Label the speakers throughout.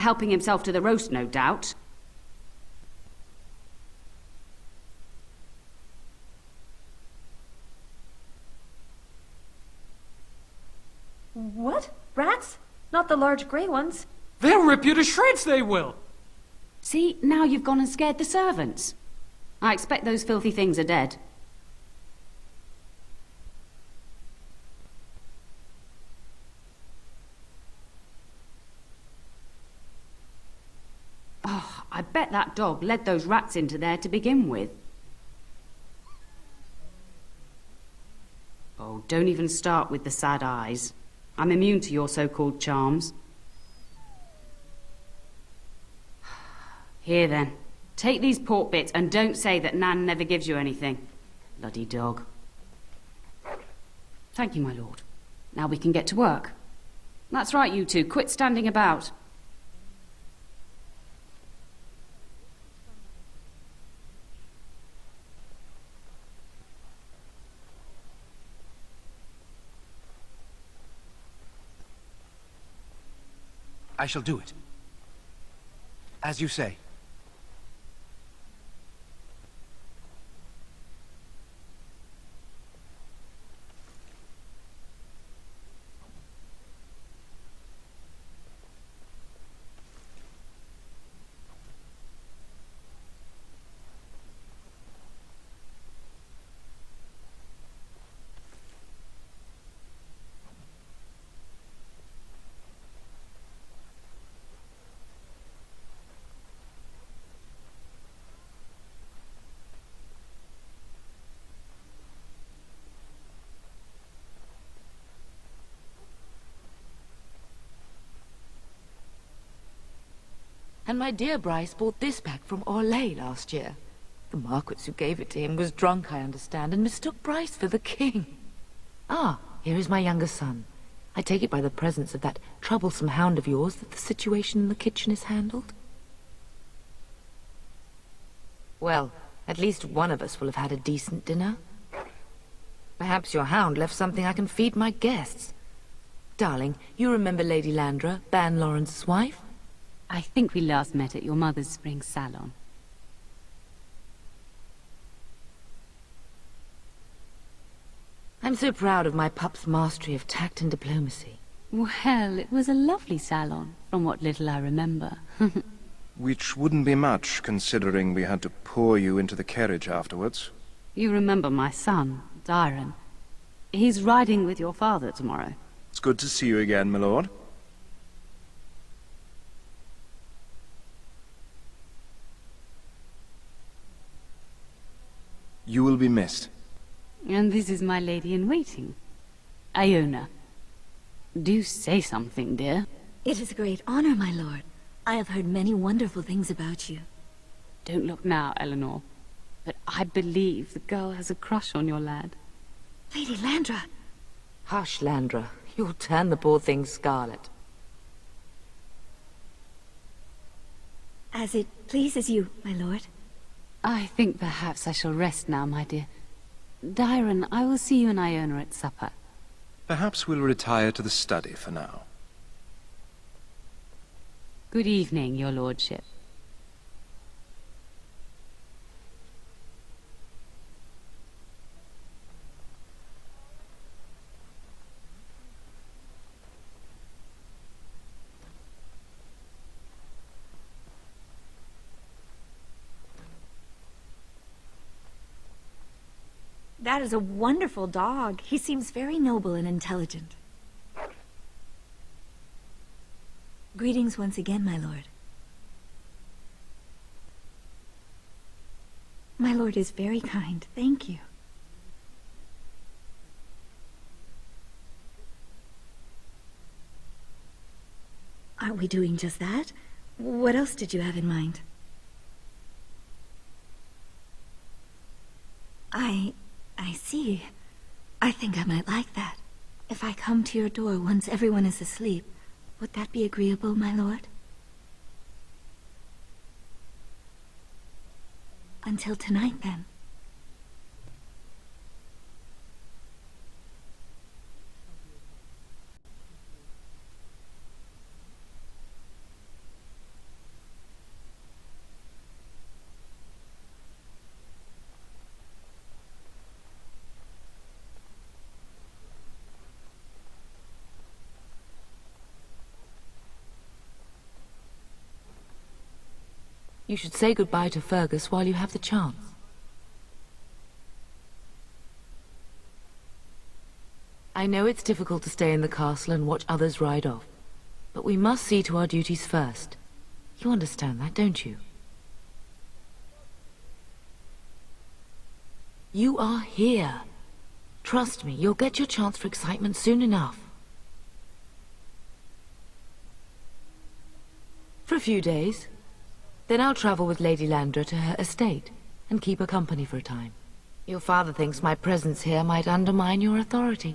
Speaker 1: Helping himself to the roast, no doubt.
Speaker 2: What? Rats? Not the large grey ones.
Speaker 3: They'll rip you to shreds, they will!
Speaker 1: See, now you've gone and scared the servants. I expect those filthy things are dead. Oh, I bet that dog led those rats into there to begin with. Oh, don't even start with the sad eyes. I'm immune to your so-called charms. Here then, take these pork bits and don't say that Nan never gives you anything. Bloody dog. Thank you, my lord. Now we can get to work. That's right, you two. Quit standing about.
Speaker 4: I shall do it. As you say.
Speaker 5: And my dear Bryce bought this back from Orlais last year. The Marquis who gave it to him was drunk, I understand, and mistook Bryce for the king. Ah, here is my younger son. I take it by the presence of that troublesome hound of yours that the situation in the kitchen is handled. Well, at least one of us will have had a decent dinner. Perhaps your hound left something I can feed my guests. Darling, you remember Lady Landra, Ban Lawrence's wife?
Speaker 1: I think we last met at your mother's spring salon.
Speaker 5: I'm so proud of my pup's mastery of tact and diplomacy.
Speaker 1: Well, it was a lovely salon, from what little I remember.
Speaker 6: Which wouldn't be much, considering we had to pour you into the carriage afterwards.
Speaker 1: You remember my son, Dyron. He's riding with your father tomorrow.
Speaker 6: It's good to see you again, my lord. You will be missed.
Speaker 1: And this is my lady-in-waiting, Iona. Do say something, dear.
Speaker 7: It is a great honor, my lord. I have heard many wonderful things about you.
Speaker 1: Don't look now, Eleanor. But I believe the girl has a crush on your lad.
Speaker 7: Lady Landra!
Speaker 5: Hush, Landra. You'll turn the poor thing scarlet.
Speaker 7: As it pleases you, my lord.
Speaker 1: I think perhaps I shall rest now, my dear. Dyron, I will see you and Iona at supper.
Speaker 6: Perhaps we'll retire to the study for now.
Speaker 1: Good evening, your lordship.
Speaker 7: That is a wonderful dog. He seems very noble and intelligent. Greetings once again, my lord. My lord is very kind, thank you. Aren't we doing just that? What else did you have in mind? I see. I think I might like that. If I come to your door once everyone is asleep, would that be agreeable, my lord? Until tonight, then.
Speaker 5: You should say goodbye to Fergus while you have the chance. I know it's difficult to stay in the castle and watch others ride off, but we must see to our duties first. You understand that, don't you? You are here. Trust me, you'll get your chance for excitement soon enough. For a few days. Then I'll travel with Lady Landra to her estate and keep her company for a time. Your father thinks my presence here might undermine your authority.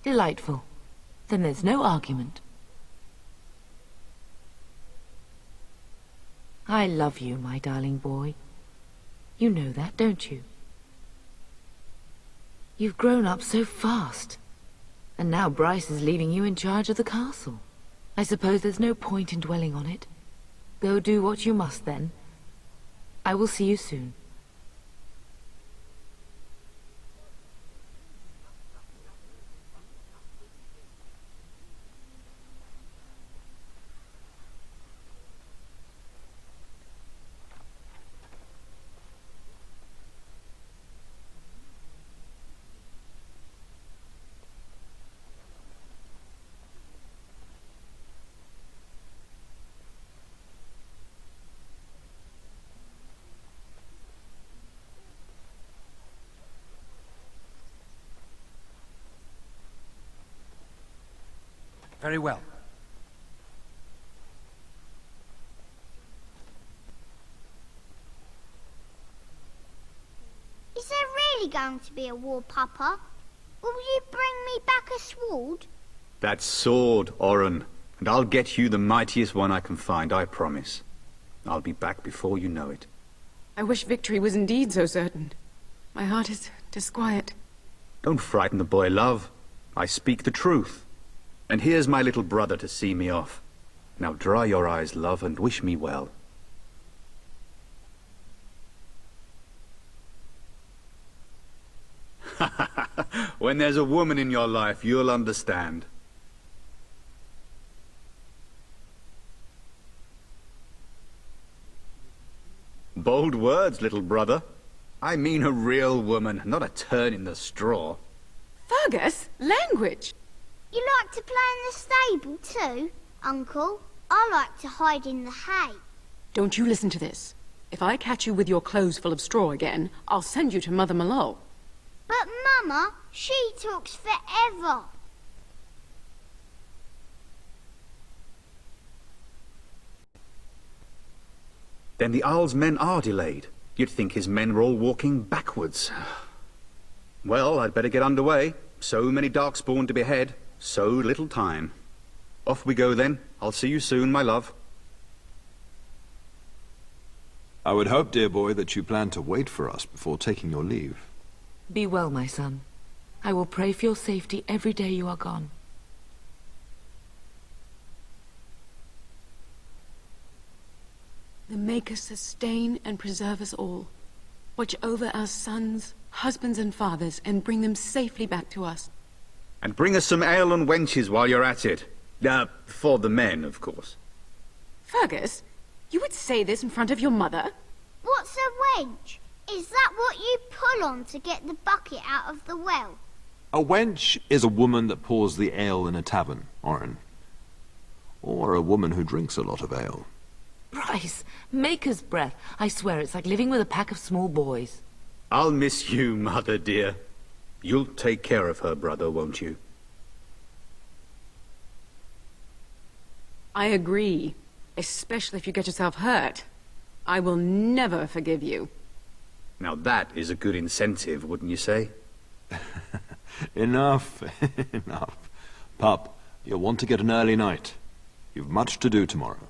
Speaker 5: Delightful. Then there's no argument. I love you, my darling boy. You know that, don't you? You've grown up so fast. And now Bryce is leaving you in charge of the castle. I suppose there's no point in dwelling on it. Go do what you must, then. I will see you soon.
Speaker 4: Very well.
Speaker 8: Is there really going to be a war, Papa? Will you bring me back a sword?
Speaker 9: That sword, Oren. And I'll get you the mightiest one I can find, I promise. I'll be back before you know it.
Speaker 10: I wish victory was indeed so certain. My heart is disquiet.
Speaker 9: Don't frighten the boy, love. I speak the truth. And here's my little brother to see me off. Now dry your eyes, love, and wish me well. When there's a woman in your life, you'll understand. Bold words, little brother. I mean a real woman, not a turn in the straw.
Speaker 10: Fergus, language!
Speaker 8: You like to play in the stable too, Uncle? I like to hide in the hay.
Speaker 10: Don't you listen to this. If I catch you with your clothes full of straw again, I'll send you to Mother Mallow.
Speaker 8: But Mama, she talks forever.
Speaker 9: Then the Earl's men are delayed. You'd think his men were all walking backwards. Well, I'd better get underway. So many Darkspawn to behead. So little time. Off we go then. I'll see you soon, my love.
Speaker 11: I would hope, dear boy, that you plan to wait for us before taking your leave.
Speaker 5: Be well, my son. I will pray for your safety every day you are gone.
Speaker 10: The Maker sustain and preserve us all. Watch over our sons, husbands and fathers, and bring them safely back to us.
Speaker 9: And bring us some ale and wenches while you're at it. For the men, of course.
Speaker 10: Fergus, you would say this in front of your mother?
Speaker 8: What's a wench? Is that what you pull on to get the bucket out of the well?
Speaker 11: A wench is a woman that pours the ale in a tavern, Oren. Or a woman who drinks a lot of ale.
Speaker 5: Bryce, Maker's breath. I swear it's like living with a pack of small boys.
Speaker 9: I'll miss you, Mother dear. You'll take care of her, brother, won't you?
Speaker 10: I agree. Especially if you get yourself hurt. I will never forgive you.
Speaker 9: Now that is a good incentive, wouldn't you say?
Speaker 11: Enough, enough. Pup, you'll want to get an early night. You've much to do tomorrow.